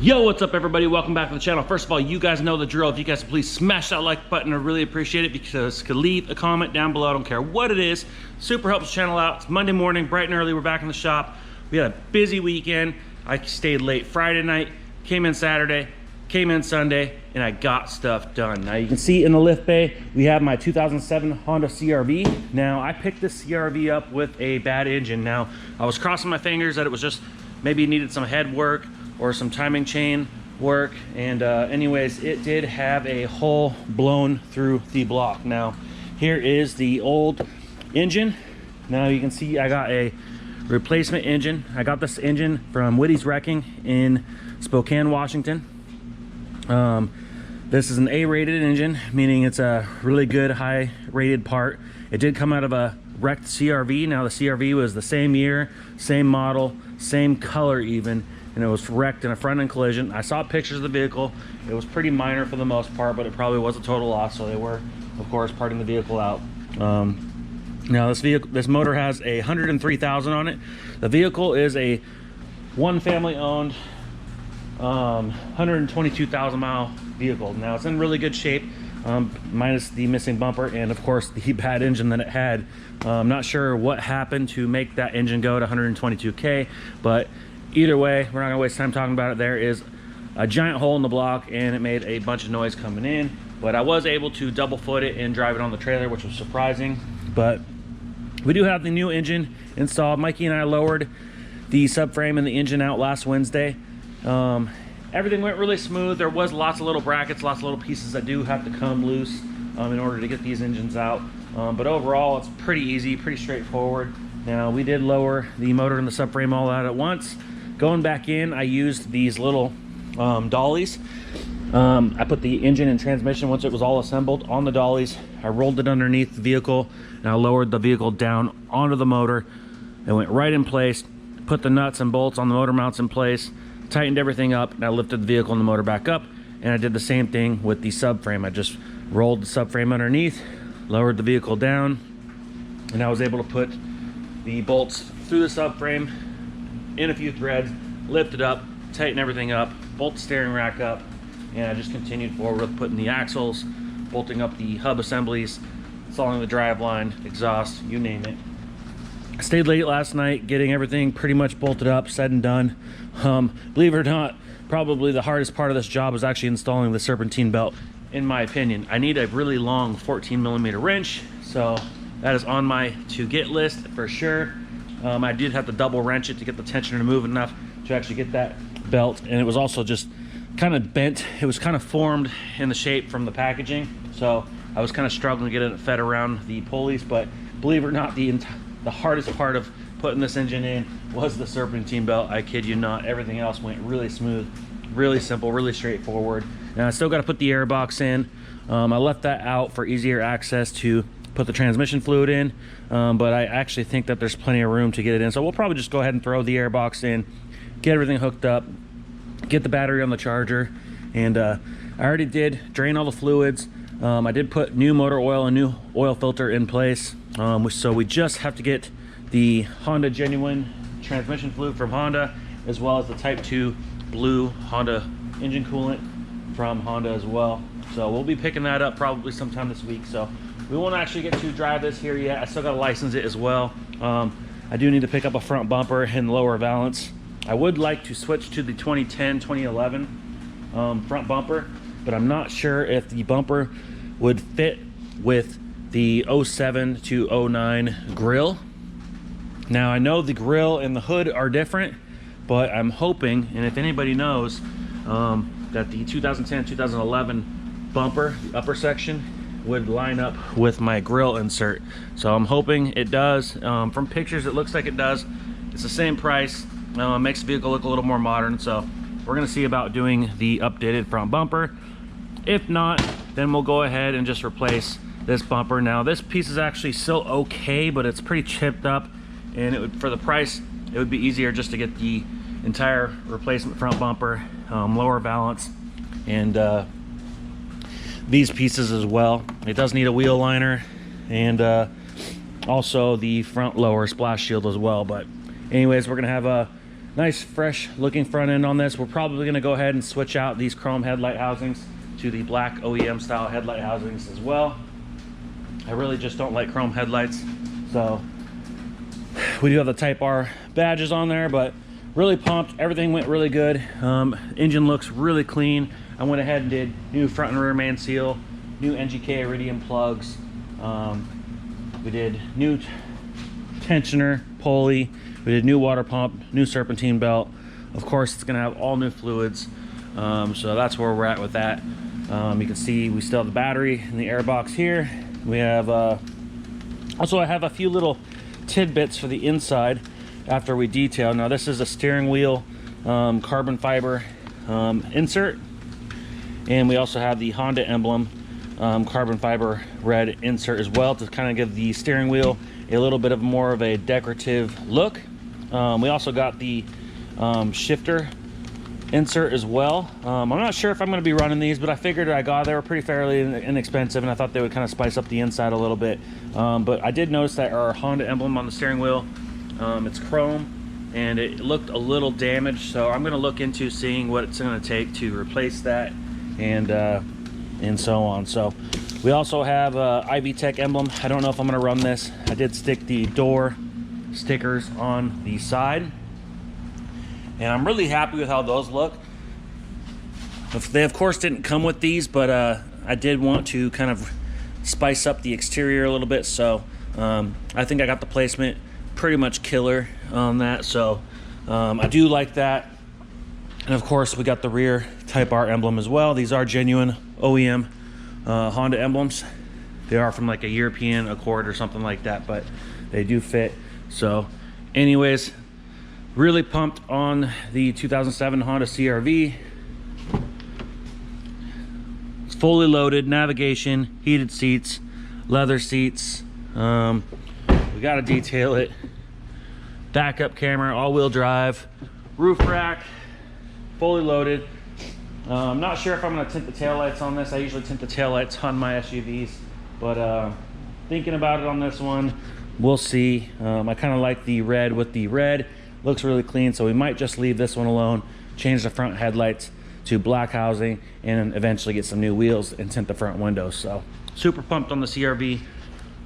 Yo, what's up everybody? Welcome back to the channel. First of all, you guys know the drill. If you guys please smash that like button, I really appreciate it, because could leave a comment down below. I don't care what it is. Super helps the channel out. It's Monday morning, bright and early. We're back in the shop. We had a busy weekend. I stayed late Friday night, came in Saturday, came in Sunday, and I got stuff done. Now you can see in the lift bay, we have my 2007 Honda CRV. Now I picked this CRV up with a bad engine. Now I was crossing my fingers that it was just maybe needed some head work or some timing chain work, and anyways, it did have a hole blown through the block. Now here is the old engine. Now you can see I got a replacement engine. I got this engine from Whitty's Wrecking in Spokane, Washington. This is an A-rated engine, meaning it's a really good high rated part. It did come out of a wrecked CRV. Now the CRV was the same year, same model, same color even, and it was wrecked in a front end collision. I saw pictures of the vehicle. It was pretty minor for the most part, but it probably was a total loss, so they were of course parting the vehicle out. Now this motor has 103,000 on it. The vehicle is a one family owned 122,000 mile vehicle. Now it's in really good shape, minus the missing bumper and of course the bad engine that it had. I'm not sure what happened to make that engine go to 122K, but either way, we're not gonna waste time talking about it. There is a giant hole in the block and it made a bunch of noise coming in, but I was able to double foot it and drive it on the trailer, which was surprising. But we do have the new engine installed. Mikey and I lowered the subframe and the engine out last Wednesday. Everything went really smooth. There was lots of little brackets, lots of little pieces that do have to come loose in order to get these engines out. But overall, it's pretty easy, pretty straightforward. Now, we did lower the motor and the subframe all out at once. Going back in, I used these little dollies. I put the engine and transmission, once it was all assembled, on the dollies. I rolled it underneath the vehicle, and I lowered the vehicle down onto the motor. It went right in place, put the nuts and bolts on the motor mounts in place, tightened everything up, and I lifted the vehicle and the motor back up. And I did the same thing with the subframe. I just rolled the subframe underneath, lowered the vehicle down, and I was able to put the bolts through the subframe in a few threads, lift it up, tighten everything up, bolt the steering rack up, and I just continued forward with putting the axles, bolting up the hub assemblies, installing the driveline, exhaust, you name it. I stayed late last night getting everything pretty much bolted up, said and done. Believe it or not, probably the hardest part of this job is actually installing the serpentine belt, in my opinion. I need a really long 14mm wrench, so that is on my to-get list for sure. I did have to double wrench it to get the tensioner to move enough to actually get that belt, and it was also just kind of bent. It was kind of formed in the shape from the packaging, so I was kind of struggling to get it fed around the pulleys. But believe it or not, the hardest part of putting this engine in was the serpentine belt. I kid you not. Everything else went really smooth, really simple, really straightforward. Now I still got to put the air box in. I left that out for easier access to put the transmission fluid in, but I actually think that there's plenty of room to get it in, so we'll probably just go ahead and throw the air box in, get everything hooked up, get the battery on the charger, and I already did drain all the fluids. I did put new motor oil and new oil filter in place, so we just have to get the Honda Genuine transmission fluid from Honda, as well as the Type 2 blue Honda engine coolant from Honda as well. So we'll be picking that up probably sometime this week. So we won't actually get to drive this here yet. I still got to license it as well. I do need to pick up a front bumper and lower valance. I would like to switch to the 2010, 2011 front bumper, but I'm not sure if the bumper would fit with the 07 to 09 grille. Now I know the grille and the hood are different, but I'm hoping, and if anybody knows, that the 2010, 2011 bumper, the upper section, would line up with my grill insert. So I'm hoping it does. From pictures it looks like it does. It's the same price. Makes the vehicle look a little more modern, so we're gonna see about doing the updated front bumper. If not, then we'll go ahead and just replace this bumper. Now this piece is actually still okay, but it's pretty chipped up, and it would, for the price, it would be easier just to get the entire replacement front bumper, lower valance, and these pieces as well. It does need a wheel liner and also the front lower splash shield as well. But anyways, we're gonna have a Nice fresh looking front end on this. We're probably going to go ahead and switch out these chrome headlight housings to the black OEM style headlight housings as well. I really just don't like chrome headlights, so we do have the Type R badges on there, but really pumped. Everything went really good. Engine looks really clean. I went ahead and did new front and rear main seal, new NGK iridium plugs. We did new tensioner, pulley. We did new water pump, new serpentine belt. Of course, it's gonna have all new fluids. So that's where we're at with that. You can see we still have the battery in the airbox here. We have, also I have a few little tidbits for the inside after we detail. Now this is a steering wheel carbon fiber insert. And we also have the Honda emblem carbon fiber red insert as well to kind of give the steering wheel a little bit of more of a decorative look. We also got the shifter insert as well. I'm not sure if I'm going to be running these, but I figured they were pretty fairly inexpensive, and I thought they would kind of spice up the inside a little bit. But I did notice that our Honda emblem on the steering wheel, it's chrome, and it looked a little damaged. So I'm going to look into seeing what it's going to take to replace that, and so on. So we also have m-tek emblem. I don't know if I'm going to run this. I did stick the door stickers on the side, and I'm really happy with how those look. They of course didn't come with these, but I did want to kind of spice up the exterior a little bit, so I think I got the placement pretty much killer on that. So I do like that. And of course we got the rear Type R emblem as well. These are genuine OEM Honda emblems. They are from like a European Accord or something like that, but they do fit. So anyways, really pumped on the 2007 Honda CRV. It's fully loaded, navigation, heated seats, leather seats. We got to detail it. Backup camera, all-wheel drive, roof rack, fully loaded. I'm not sure if I'm going to tint the taillights on this. I usually tint the taillights on my SUVs, but thinking about it on this one, we'll see. I kind of like the red with the red. Looks really clean, so we might just leave this one alone, change the front headlights to black housing, and eventually get some new wheels and tint the front windows. So super pumped on the CRV.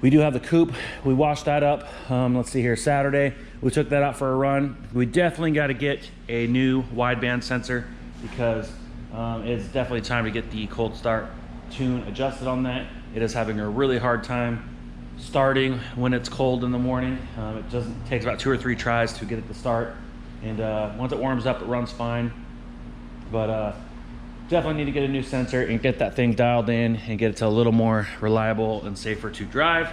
We do have the Coupe. We washed that up, let's see here, Saturday. We took that out for a run. We definitely got to get a new wideband sensor because it's definitely time to get the cold start tune adjusted on that. It is having a really hard time starting when it's cold in the morning. It takes about 2 or 3 tries to get it to start, and once it warms up, it runs fine. But definitely need to get a new sensor and get that thing dialed in and get it to a little more reliable and safer to drive.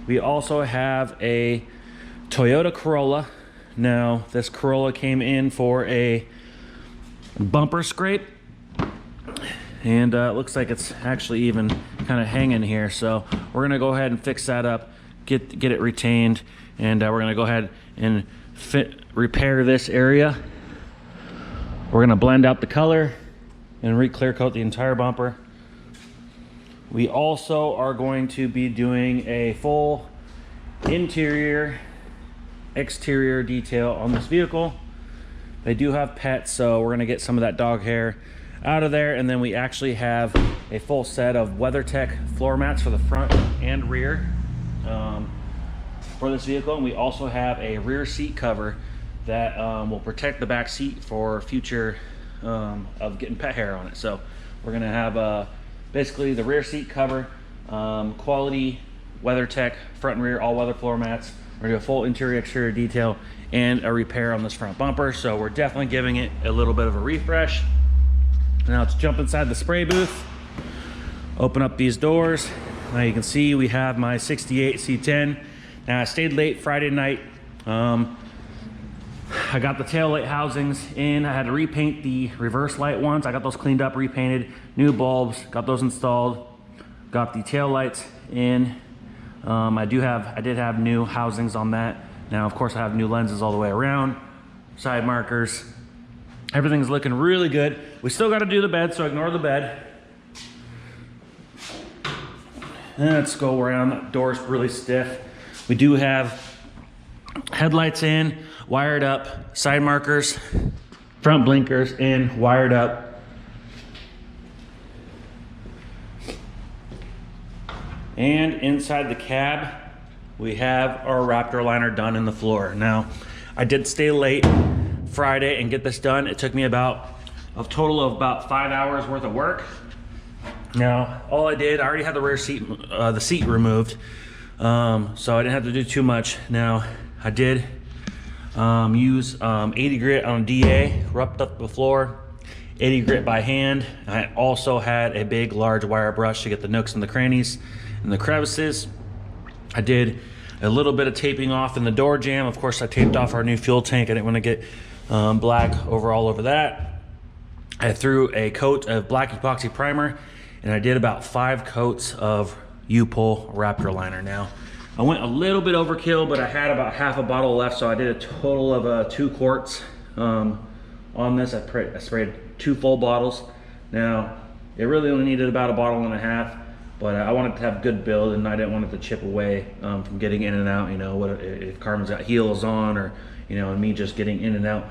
We also have a Toyota Corolla. Now this Corolla came in for a bumper scrape, and it looks like it's actually even kind of hanging here, so we're gonna go ahead and fix that up, get it retained, and we're gonna go ahead and repair this area. We're gonna blend out the color and re-clear coat the entire bumper. We also are going to be doing a full interior exterior detail on this vehicle. They do have pets, so we're gonna get some of that dog hair out of there, and then we actually have a full set of WeatherTech floor mats for the front and rear for this vehicle. And we also have a rear seat cover that will protect the back seat for future of getting pet hair on it. So we're gonna have basically the rear seat cover, quality WeatherTech front and rear all-weather floor mats. We're gonna do a full interior exterior detail and a repair on this front bumper. So we're definitely giving it a little bit of a refresh. Now let's jump inside the spray booth, open up these doors. Now you can see we have my 68 C10. Now I stayed late Friday night. I got the tail light housings in. I had to repaint the reverse light ones. I got those cleaned up, repainted, new bulbs, got those installed, got the tail lights in. I did have new housings on that. Now of course I have new lenses all the way around, side markers. Everything's looking really good. We still got to do the bed, so ignore the bed. And let's go around. That door's really stiff. We do have Headlights in, wired up. Side markers, front blinkers in, wired up. And inside the cab, we have our Raptor liner done in the floor. Now, I did stay late Friday and get this done. It took me about a total of about 5 hours worth of work. Now, all I did, I already had the rear seat, the seat removed, so I didn't have to do too much. Now, I did use 80 grit on DA, rubbed up the floor, 80 grit by hand. I also had a big, large wire brush to get the nooks and the crannies and the crevices. I did a little bit of taping off in the door jamb. Of course, I taped off our new fuel tank. I didn't want to get black all over that. I threw a coat of black epoxy primer, and I did about 5 coats of U-Pull Raptor liner. Now, I went a little bit overkill, but I had about half a bottle left, so I did a total of 2 quarts on this. I sprayed 2 full bottles. Now, it really only needed about a bottle and a half, but I wanted to have good build, and I didn't want it to chip away from getting in and out. You know, what if Carmen's got heels on, or you know, and me just getting in and out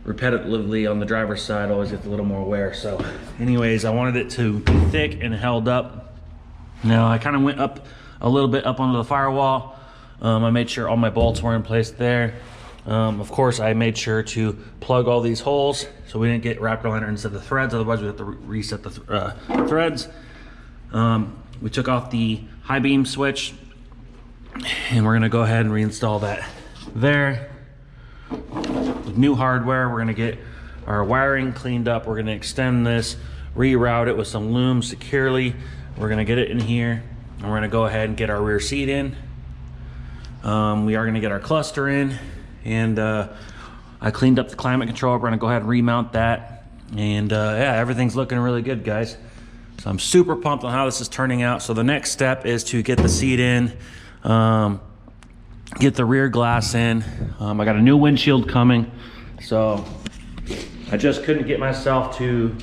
repetitively on the driver's side always gets a little more wear. So anyways, I wanted it to be thick and held up. Now I kind of went up a little bit up onto the firewall. I made sure all my bolts were in place there. Of course, I made sure to plug all these holes so we didn't get Raptor liner instead of the threads, otherwise we have to reset the threads. We took off the high beam switch, and we're gonna go ahead and reinstall that there. With new hardware, we're gonna get our wiring cleaned up. We're gonna extend this, reroute it with some loom securely. We're gonna get it in here, and we're gonna go ahead and get our rear seat in. We are gonna get our cluster in, and I cleaned up the climate control. We're gonna go ahead and remount that, and yeah, everything's looking really good, guys. So I'm super pumped on how this is turning out. So the next step is to get the seat in, get the rear glass in. I got a new windshield coming, so I just couldn't get myself to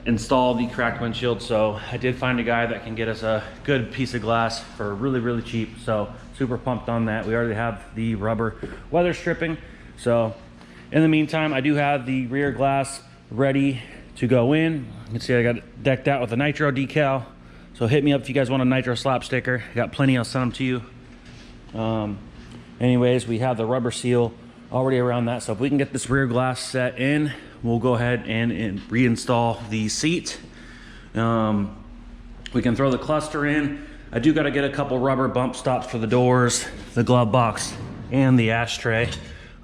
install the cracked windshield, so I did find a guy that can get us a good piece of glass for really, really cheap. So super pumped on that. We already have the rubber weather stripping, so in the meantime, I do have the rear glass ready to go in. You can see I got it decked out with a Nitro decal, so hit me up if you guys want a Nitro slap sticker. I got plenty, I'll send them to you. Anyways, we have the rubber seal already around that, so if we can get this rear glass set in, we'll go ahead and reinstall the seat. We can throw the cluster in. I do got to get a couple rubber bump stops for the doors, the glove box, and the ashtray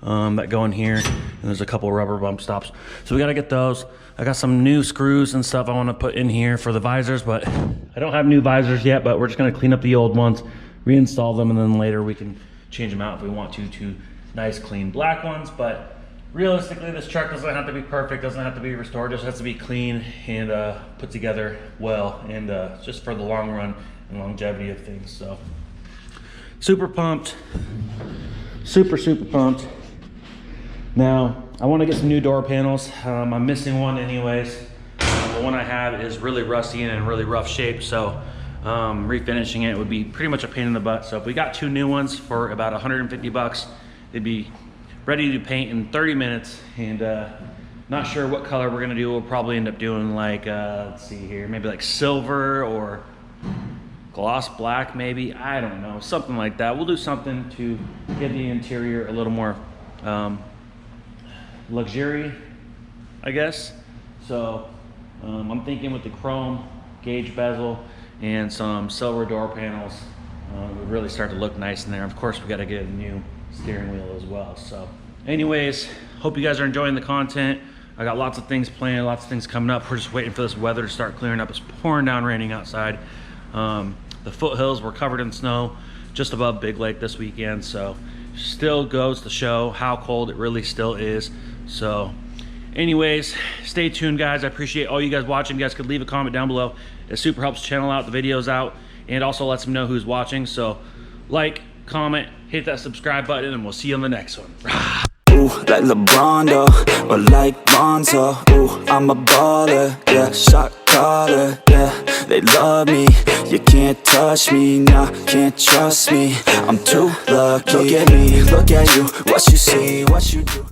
that go in here, and there's a couple rubber bump stops, so we got to get those. I got some new screws and stuff I want to put in here for the visors, but I don't have new visors yet, but we're just going to clean up the old ones, reinstall them, and then later we can change them out if we want to nice clean black ones. But realistically, this truck doesn't have to be perfect, doesn't have to be restored, just has to be clean and put together well, and just for the long run and longevity of things. So super pumped, super pumped. Now I want to get some new door panels. I'm missing one anyways. The one I have is really rusty and in really rough shape, so refinishing it would be pretty much a pain in the butt. So if we got 2 new ones for about 150 bucks, they'd be ready to paint in 30 minutes. And not sure what color we're gonna do. We'll probably end up doing like, let's see here, maybe like silver or gloss black maybe, I don't know, something like that. We'll do something to give the interior a little more luxury, I guess. So I'm thinking with the chrome gauge bezel and some silver door panels, would really start to look nice in there. Of course, we got to get a new steering wheel as well. So anyways, hope you guys are enjoying the content. I got lots of things planned, lots of things coming up. We're just waiting for this weather to start clearing up. It's pouring down, raining outside. The foothills were covered in snow just above Big Lake this weekend, so still goes to show how cold it really still is. So anyways, stay tuned, guys. I appreciate all you guys watching. You guys could leave a comment down below. It super helps channel out the videos out, and also lets them know who's watching. So like, comment, hit that subscribe button, and we'll see you on the next one. Ooh, like LeBron, or like Lonzo. Ooh, I'm a baller, yeah, shot caller, yeah. they love me. You can't touch me, nah, can't trust me. I'm too lucky. Look at me, look at you, what you see, what you do.